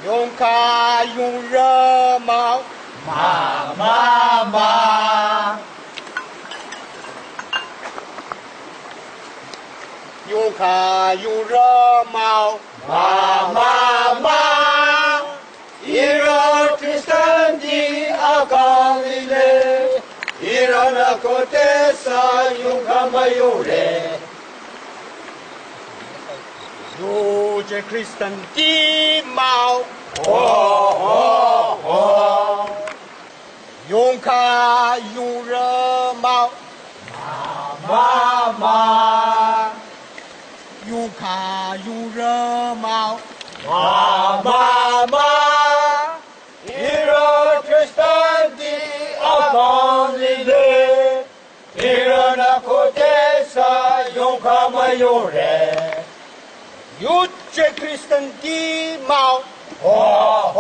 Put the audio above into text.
用卡用热毛，妈，用卡用热毛，妈，Iro Kristen di akalile, Iro na kotesa yung kamayure. 有着 Kristen 的毛，用卡用热毛，妈，用卡用热毛，妈，Iro Kristen di akalile, Iro na kotesa yung kamayure. 有着 Kristen 的毛。哦。